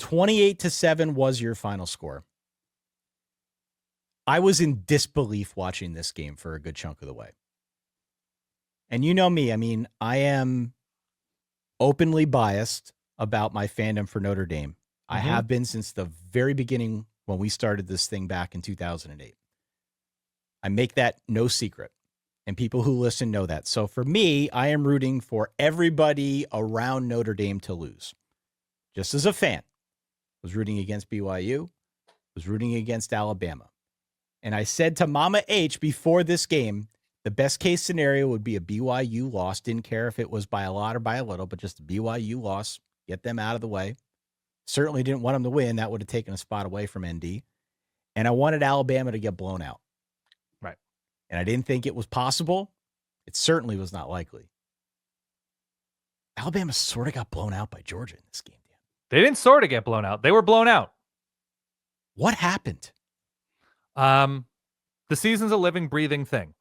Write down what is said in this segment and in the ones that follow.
28-7 was your final score. I was in disbelief watching this game for a good chunk of the way. And you know me, I mean, I am openly biased about my fandom for Notre Dame. I have been since the very beginning when we started this thing back in 2008. I make that no secret, and people who listen know that. So for me, I am rooting for everybody around Notre Dame to lose. Just as a fan, was rooting against BYU, was rooting against Alabama. And I said to Mama H before this game, the best case scenario would be a BYU loss. Didn't care if it was by a lot or by a little, but just a BYU loss. Get them out of the way. Certainly didn't want them to win. That would have taken a spot away from ND. And I wanted Alabama to get blown out. Right. And I didn't think it was possible. It certainly was not likely. Alabama sort of got blown out by Georgia in this game, Dan. They didn't sort of get blown out. They were blown out. What happened? The season's a living, breathing thing.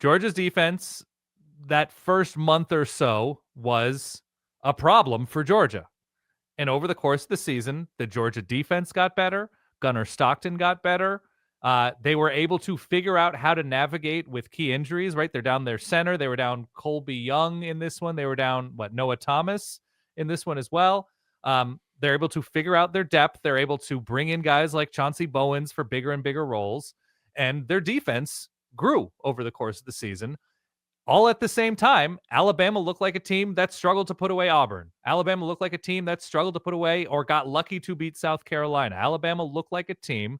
Georgia's defense, that first month or so, was a problem for Georgia. And over the course of the season, the Georgia defense got better. Gunnar Stockton got better. They were able to figure out how to navigate with key injuries, right? They're down their center. They were down Colby Young in this one. They were down, Noah Thomas in this one as well. They're able to figure out their depth. They're able to bring in guys like Chauncey Bowens for bigger and bigger roles. And their defense grew over the course of the season. All at the same time, Alabama looked like a team that struggled to put away Auburn. Alabama looked like a team that struggled to put away or got lucky to beat South Carolina. Alabama looked like a team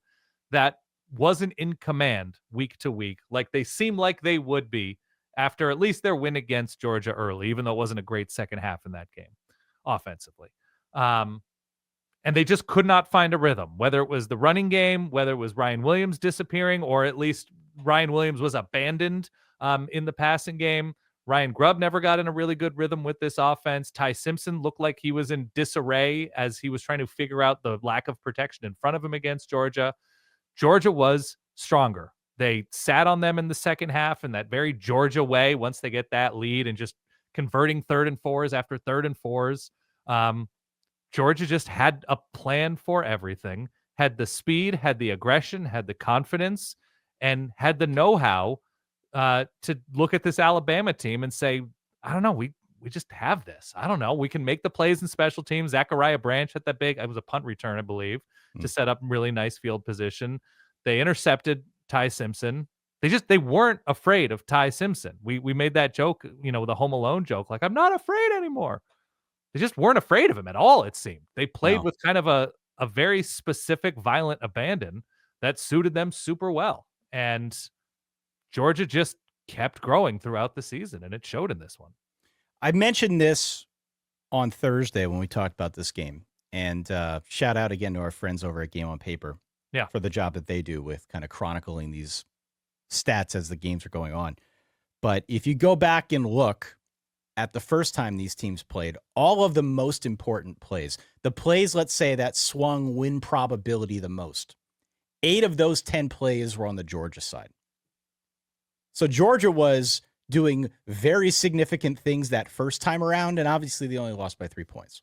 that wasn't in command week to week like they seemed like they would be after at least their win against Georgia early, even though it wasn't a great second half in that game offensively. And they just could not find a rhythm, whether it was the running game, whether it was Ryan Williams disappearing, or at least Ryan Williams was abandoned in the passing game. Ryan Grubb never got in a really good rhythm with this offense. Ty Simpson looked like he was in disarray as he was trying to figure out the lack of protection in front of him against Georgia. Georgia was stronger. They sat on them in the second half in that very Georgia way once they get that lead and just converting 3rd and 4s after 3rd and 4s. Georgia just had a plan for everything, had the speed, had the aggression, had the confidence, and had the know-how to look at this Alabama team and say, I don't know, we just have this. I don't know. We can make the plays in special teams. Zachariah Branch had that big, it was a punt return, I believe, to set up really nice field position. They intercepted Ty Simpson. They weren't afraid of Ty Simpson. We made that joke, the Home Alone joke, like, I'm not afraid anymore. They just weren't afraid of him at all, it seemed. They played with kind of a very specific violent abandon that suited them super well. And Georgia just kept growing throughout the season, and it showed in this one. I mentioned this on Thursday when we talked about this game. And shout out again to our friends over at Game on Paper for the job that they do with kind of chronicling these stats as the games are going on. But if you go back and look at the first time these teams played, all of the most important plays, the plays, let's say, that swung win probability the most, 8 of those 10 plays were on the Georgia side. So Georgia was doing very significant things that first time around, and obviously they only lost by 3 points.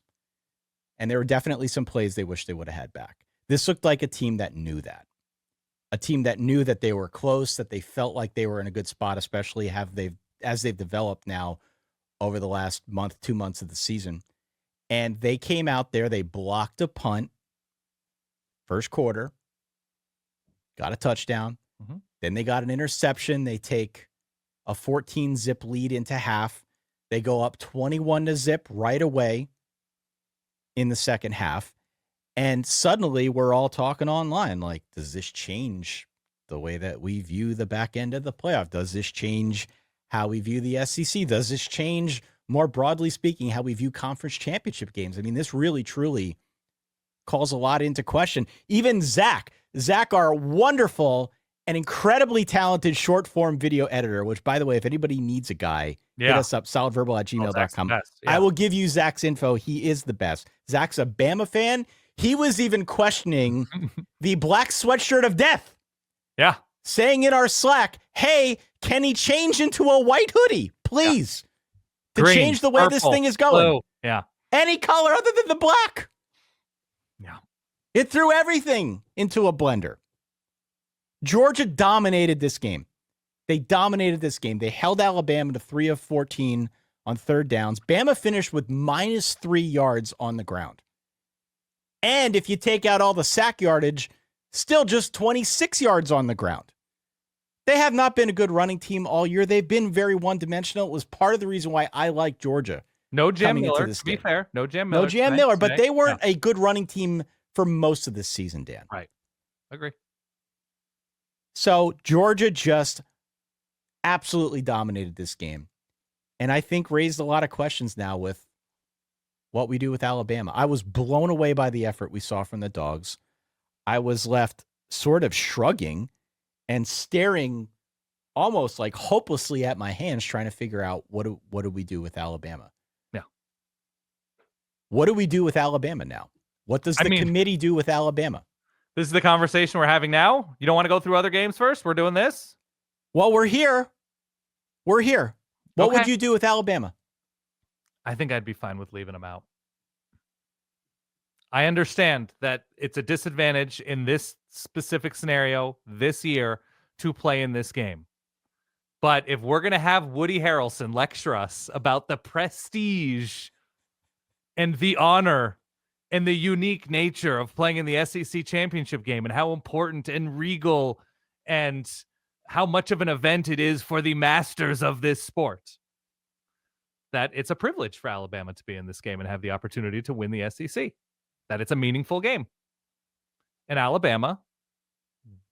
And there were definitely some plays they wish they would have had back. This looked like a team that knew that. A team that knew that they were close, that they felt like they were in a good spot, especially as they've developed now over the last month, 2 months of the season. And they came out there, they blocked a punt, first quarter, got a touchdown. Mm-hmm. Then they got an interception. They take a 14-zip lead into half. They go up 21-0 right away in the second half. And suddenly we're all talking online, like, does this change the way that we view the back end of the playoff? Does this change how we view the SEC? Does this change, more broadly speaking, how we view conference championship games? I mean, this really, truly calls a lot into question. Even Zach, our wonderful and incredibly talented short-form video editor, which, by the way, if anybody needs a guy, hit us up, solidverbal@gmail.com. I will give you Zach's info. He is the best. Zach's a Bama fan. He was even questioning the black sweatshirt of death. Yeah. Saying in our Slack, hey, can he change into a white hoodie, please? To Green, change the way purple, this thing is going. blue. Yeah. Any color other than the black. Yeah. It threw everything into a blender. Georgia dominated this game. They dominated this game. They held Alabama to 3 of 14 on third downs. Bama finished with -3 yards on the ground. And if you take out all the sack yardage, still just 26 yards on the ground. They have not been a good running team all year. They've been very one-dimensional. It was part of the reason why I like Georgia. No Jam Miller, to be fair. No Jam Miller. No Jam Miller, but they weren't a good running team for most of this season, Dan. Right. Agree. So Georgia just absolutely dominated this game. And I think raised a lot of questions now with what we do with Alabama. I was blown away by the effort we saw from the Dawgs. I was left sort of shrugging and staring almost like hopelessly at my hands, trying to figure out what do we do with Alabama? Yeah. What do we do with Alabama now? What does the committee do with Alabama? This is the conversation we're having now. You don't want to go through other games first? We're doing this? Well, we're here. We're here. What would you do with Alabama? I think I'd be fine with leaving them out. I understand that it's a disadvantage in this specific scenario this year to play in this game. But if we're going to have Woody Harrelson lecture us about the prestige and the honor and the unique nature of playing in the SEC championship game and how important and regal and how much of an event it is for the masters of this sport, that it's a privilege for Alabama to be in this game and have the opportunity to win the SEC, that it's a meaningful game. And Alabama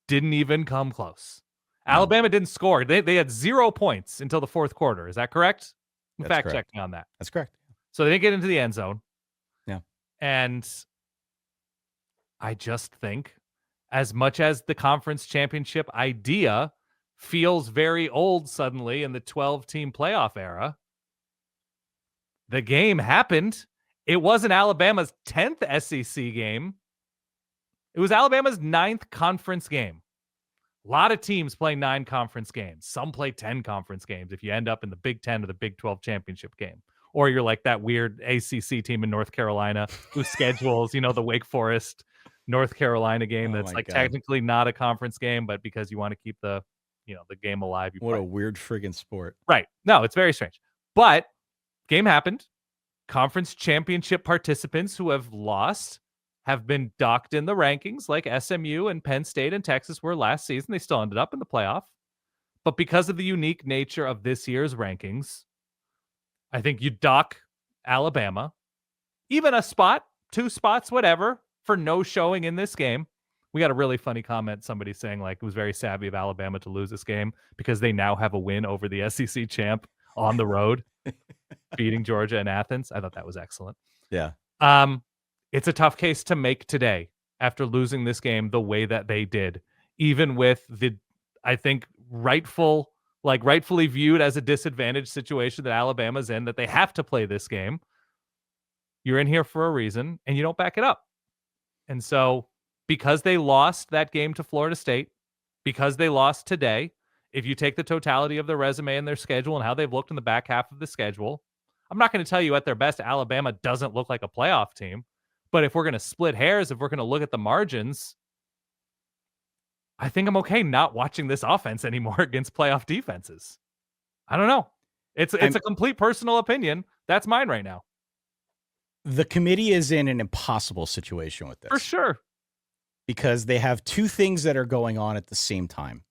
didn't even come close. No. Alabama didn't score. They had 0 points until the fourth quarter. Is that correct? Fact checking on that. That's correct. So they didn't get into the end zone. Yeah. And I just think, as much as the conference championship idea feels very old suddenly in the 12-team playoff era, the game happened. It wasn't Alabama's 10th SEC game. It was Alabama's 9th conference game. A lot of teams play 9 conference games. Some play 10 conference games if you end up in the Big 10 or the Big 12 championship game. Or you're like that weird ACC team in North Carolina who schedules, the Wake Forest, North Carolina game that's technically not a conference game, but because you want to keep the game alive. What a weird friggin' sport. Right. No, it's very strange. But game happened. Conference championship participants who have lost have been docked in the rankings, like SMU and Penn State and Texas were last season. They still ended up in the playoff. But because of the unique nature of this year's rankings, I think you dock Alabama, even a spot, 2 spots, whatever, for no showing in this game. We got a really funny comment, somebody saying like it was very savvy of Alabama to lose this game because they now have a win over the SEC champ on the road, beating Georgia in Athens. I thought that was excellent. Yeah. It's a tough case to make today after losing this game the way that they did, even with the, I think, rightfully viewed as a disadvantaged situation that Alabama's in, that they have to play this game. You're in here for a reason, and you don't back it up. And so because they lost that game to Florida State, because they lost today, if you take the totality of their resume and their schedule and how they've looked in the back half of the schedule, I'm not going to tell you at their best Alabama doesn't look like a playoff team. But if we're going to split hairs, if we're going to look at the margins, I think I'm okay not watching this offense anymore against playoff defenses. I don't know. It's a complete personal opinion. That's mine right now. The committee is in an impossible situation with this. For sure. Because they have 2 things that are going on at the same time.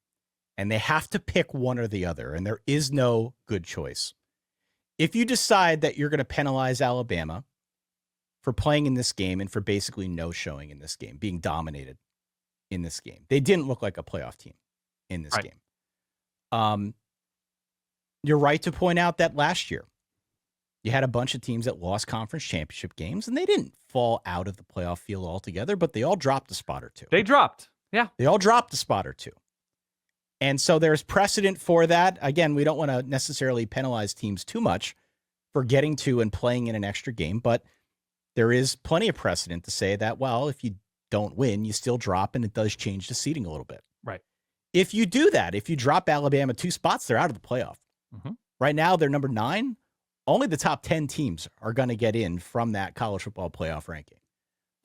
And they have to pick one or the other. And there is no good choice. If you decide that you're going to penalize Alabama for playing in this game and for basically no showing in this game, being dominated in this game. They didn't look like a playoff team in this game. You're right to point out that last year you had a bunch of teams that lost conference championship games and they didn't fall out of the playoff field altogether, but they all dropped a spot or 2. They dropped. Yeah. They all dropped a spot or 2. And so there's precedent for that. Again, we don't want to necessarily penalize teams too much for getting to and playing in an extra game, but there is plenty of precedent to say that, well, if you don't win, you still drop, and it does change the seeding a little bit. Right. If you do that, if you drop Alabama 2 spots, they're out of the playoff. Mm-hmm. Right now, they're number 9. Only the top 10 teams are going to get in from that college football playoff ranking.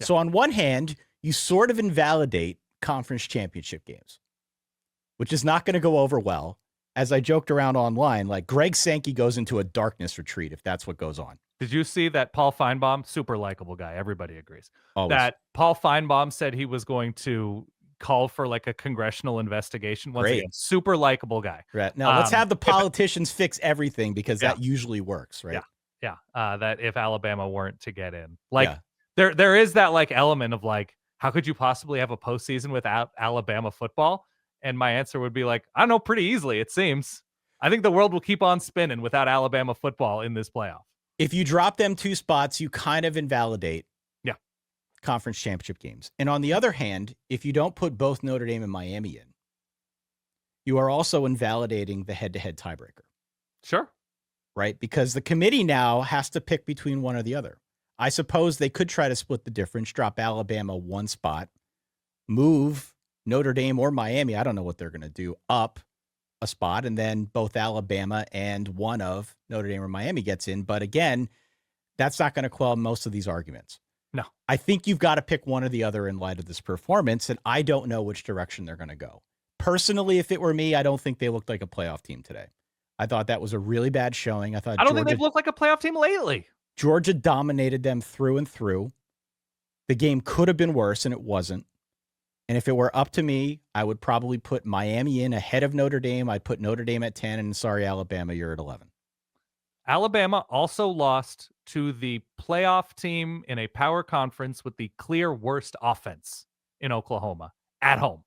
Yeah. So on one hand, you sort of invalidate conference championship games, which is not going to go over well. As I joked around online, like Greg Sankey goes into a darkness retreat if that's what goes on. Did you see that Paul Feinbaum, super likable guy, everybody agrees, Always. that Paul Feinbaum said he was going to call for like a congressional investigation? Once again, super likable guy. Right. Now, let's have the politicians fix everything because that usually works, right? Yeah. That if Alabama weren't to get in. Like, there is that like element of like, how could you possibly have a postseason without Alabama football? And my answer would be like, I don't know, pretty easily, it seems. I think the world will keep on spinning without Alabama football in this playoff. If you drop them 2 spots, you kind of invalidate conference championship games. And on the other hand, if you don't put both Notre Dame and Miami in, you are also invalidating the head-to-head tiebreaker. Sure. Right? Because the committee now has to pick between one or the other. I suppose they could try to split the difference, drop Alabama 1 spot, move Notre Dame or Miami, I don't know what they're going to do, up a spot, and then both Alabama and one of Notre Dame or Miami gets in. But again, that's not going to quell most of these arguments. No. I think you've got to pick one or the other in light of this performance, and I don't know which direction they're going to go. Personally, if it were me, I don't think they looked like a playoff team today. I thought that was a really bad showing. I don't think they've looked like a playoff team lately. Georgia dominated them through and through. The game could have been worse, and it wasn't. And if it were up to me, I would probably put Miami in ahead of Notre Dame. I'd put Notre Dame at 10, and sorry, Alabama, you're at 11. Alabama also lost to the playoff team in a power conference with the clear worst offense in Oklahoma at home.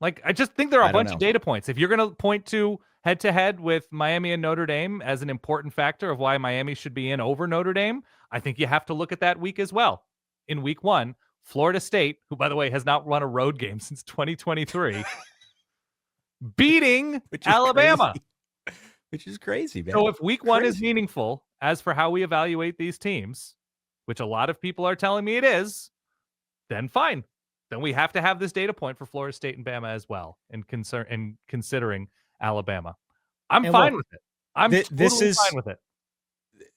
Like, I just think there are a bunch of data points. If you're going to point to head-to-head with Miami and Notre Dame as an important factor of why Miami should be in over Notre Dame, I think you have to look at that week as well. In week 1, Florida State, who, by the way, has not run a road game since 2023, beating Alabama. Which is crazy, man. So if week 1 is meaningful, as for how we evaluate these teams, which a lot of people are telling me it is, then fine. Then we have to have this data point for Florida State and Bama as well, and considering Alabama. I'm fine with it. I'm totally fine with it.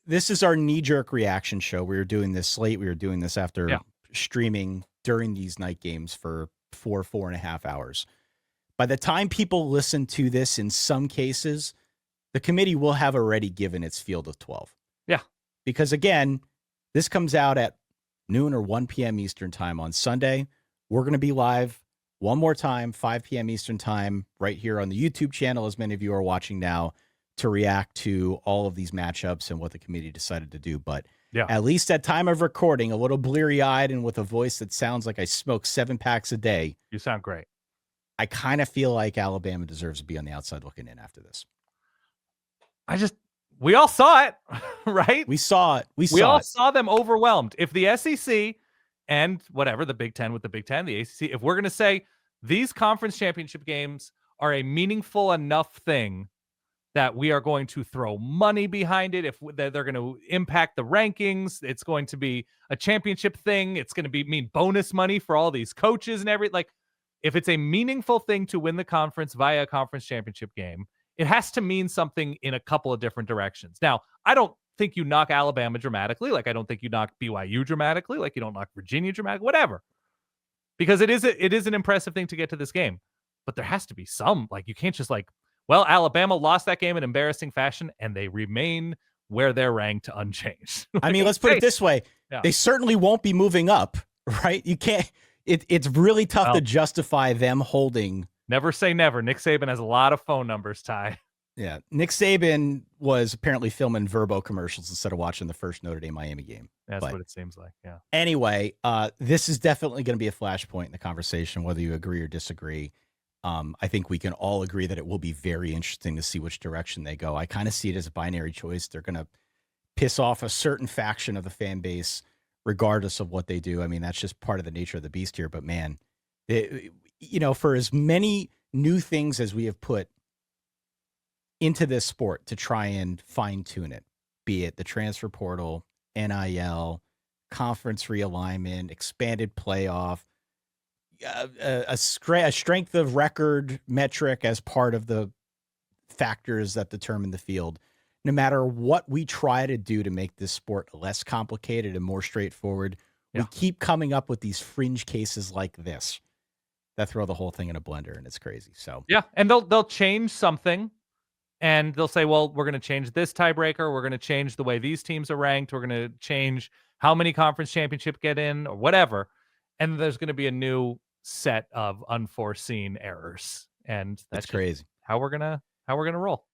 This is our knee-jerk reaction show. We were doing this late. We were doing this after streaming during these night games for 4.5 hours. By the time people listen to this, in some cases, the committee will have already given its field of 12. Yeah. Because again, this comes out at noon or 1 p.m. Eastern time on Sunday. We're going to be live one more time, 5 p.m. Eastern time, right here on the YouTube channel, as many of you are watching now, to react to all of these matchups and what the committee decided to do. But at least at time of recording, a little bleary-eyed and with a voice that sounds like I smoke 7 packs a day. You sound great. I kind of feel like Alabama deserves to be on the outside looking in after this. We all saw it, right? We saw it. We all saw them overwhelmed. If the SEC and whatever, the Big Ten with the Big Ten, the ACC, if we're going to say these conference championship games are a meaningful enough thing that we are going to throw money behind it, if they're going to impact the rankings, it's going to be a championship thing, it's going to mean bonus money for all these coaches and everything. Like, if it's a meaningful thing to win the conference via a conference championship game, it has to mean something in a couple of different directions. Now, I don't think you knock Alabama dramatically. Like, I don't think you knock BYU dramatically. Like, you don't knock Virginia dramatically, whatever. Because it is an impressive thing to get to this game. But there has to be some, like, you can't just like, well, Alabama lost that game in embarrassing fashion, and they remain where they're ranked unchanged. I mean, let's put it this way. Yeah. They certainly won't be moving up, right? You can't, it's really tough to justify them holding. Never say never. Nick Saban has a lot of phone numbers, Ty. Yeah. Nick Saban was apparently filming Verbo commercials instead of watching the first Notre Dame Miami game. That's what it seems like. Yeah. Anyway, this is definitely going to be a flashpoint in the conversation, whether you agree or disagree. I think we can all agree that it will be very interesting to see which direction they go. I kind of see it as a binary choice. They're going to piss off a certain faction of the fan base, regardless of what they do. I mean, that's just part of the nature of the beast here. But man, for as many new things as we have put into this sport to try and fine tune it, be it the transfer portal, NIL, conference realignment, expanded playoff, a strength of record metric as part of the factors that determine the field. No matter what we try to do to make this sport less complicated and more straightforward, We keep coming up with these fringe cases like this that throw the whole thing in a blender, and it's crazy. So yeah, and they'll change something, and they'll say, well, we're going to change this tiebreaker. We're going to change the way these teams are ranked. We're going to change how many conference championship get in or whatever. And there's going to be a new set of unforeseen errors. And that's crazy. How we're gonna roll.